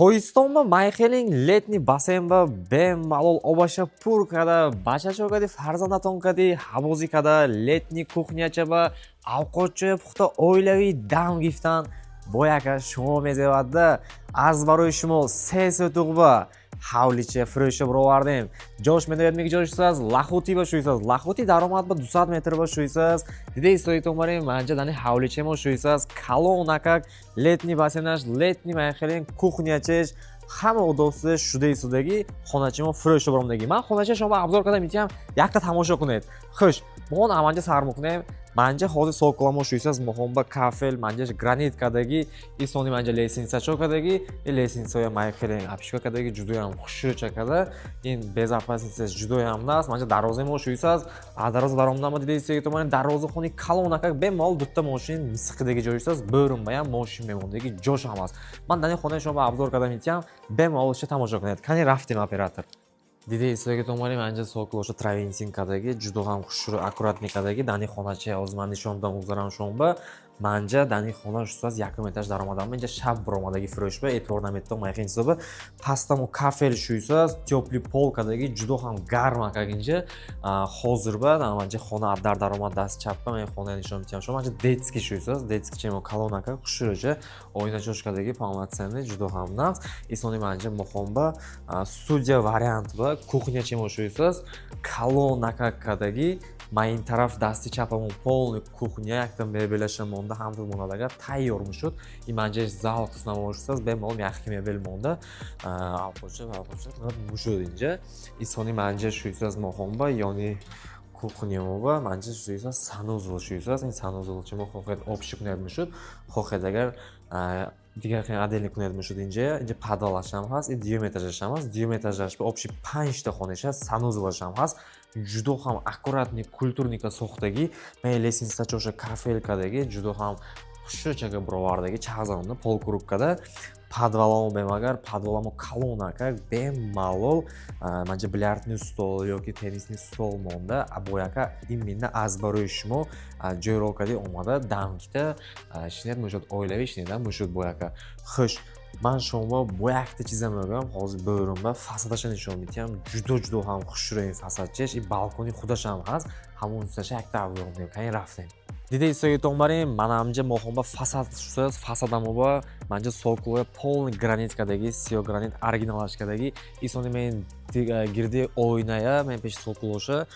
Поистонба майхелинг летний бассейн ба бемалол обаша пур када, бачачо кади фарзандатон кади, ҳавози када, летний кухняча ба авқотчои пухта оилавии дам гифтан бо яка шумо мезевадда. Аз барои шумо 3 сӯтуқ ба ҳавлича фурӯша бировардем. Ҷош медояд меки ҷошсаз лахоти ба шӯйсаз. Лахоти даромад ба 200 метр ба шӯйсаз. Диде истоитон барем манҷа дани ҳавлича мо шӯйсаз. Калонакак летний бассейнаш, летний майхелин кухнячеш ҳама удовсида шуда истодагӣ хонача мо фурӯша биромдагӣ. Ман хонача шумо абзор кардам, метиҳам якта тамошо кунед. Хуш, мо аманҷа сар мекунем. Манҷа ҳози сокуламо шӯйсаз моҳомба кафел, манҷаш гранит кадаги, исони манҷа лесинсачо кадаги, и лесинсоя майхелин апшка кадаги ҷудоям хушрӯча када. Ин безопасницаш ҷудоям наст. Манҷа дарозе мо шӯйсаз, а дарозе баромдама диде истеги томани дарозахони калонакак бемол дутта мошин мисқидаги ҷойсаз, бӯрум баям мошин мемондаги ҷошам аст. Ман дани хонаи шумо абзор кардам, метиҳам бемол ша тамошо кунед. Кани рафтем оператор. Диде истоги томани манҷа сокулоша травинсин кадаги, ҷудо ҳам хушрӯ аккуратни кадаги, дани хонача озман нишон дам угзарам шумба. Манҷа дани хона шӯсаз 1 метраш даромадам. Инҷа шаб биромадаги фурӯшба, эътибор наметдам майхин ҳисоба. Пастаму кафел шӯйсаз, тёпли пол кадаги, ҷудо ҳам гарм акак инҷа. Ҳозир ба манҷа хона дар даромад даст чапа мен хона нишон метиҳам шумо. Манҷа детски шӯйсаз, детски чемо калон акак хушрӯча. Оиначош кадаги полноценный ҷудо ҳам наст. Исони манҷа мохомба студия вариант ба кухня чемо шӯйсаз, калон акак кадаги. Ма ин тараф дасти чапамон полный кухня, яктан мебелаша монда, ҳамтур монад агар тайёр мешуд. Ин манҷааш зал қисмамо шӯсаз, бемалол яхки мебел монда. Алқоша мушуд инҷа. Исони манҷа шӯйсаз мохомба, ёни кухнямо ба манҷа шӯйсаз, санузел шӯйсаз. Ин санузел чимо хохед обши кунед мешуд, хохед агар дигар хел адели кунед мешуд инҷа. Инҷа падвалашам ҳаст, и диаметражашам ҳаст. Диаметражаш ба обши 5 та хонеш ҳаст, санузелашам ҳаст. Ҷудо ҳам аккуратни культурника сохтагӣ, май лесинсачоша кафел кадаги, ҷудо ҳам хушрӯчага бировардаги, чағзанонда полкурук када. Падваламо бемагар, падваламо калон акак бемалол манҷа бильярдни стол ёки теннисни стол монда. Бо яка именно аз барои шумо ҷойро кади омада дамкита шинед мешуд, оилавӣ шинеда мешуд бо яка. Хуш, ман шумо бо якта чиза мегӯям, ҳозир бӯрумба фасадаша нишон метиҳам. Ҷудо ҳам хушрӯ ин фасадчеш, и балкони худашам ҳаст. Ҳамонсаша якта абзор мекунем. Кани рафтем. Диде истогитон барем, ман амҷа моҳомба фасад шӯсаз, фасадамо ба манҷа сокулоя полный гранит кадаги, сиё гранит оригиналаш кадаги. Исони мен гирди оиная, мен пеши сокулоша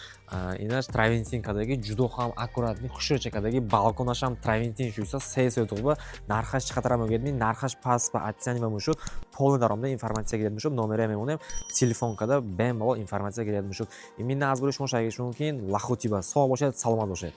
инаш травинсин кадаги, ҷудо ҳам аккуратни хушрӯча кадаги. Балконашам травинсин шӯйсаз, 3 сӯтуқ ба. Нархаш чӣ қадара мегӯяд? Нархаш паст ба описание ба мешуд. Полный даромада информатсия гирад мешуд. Номера мемонем, телефон када бемалол информатсия гирад мешуд. Именно аз барои шумо шайгиш мумкин. Лахоти ба. Сог бошед, саломат бошед.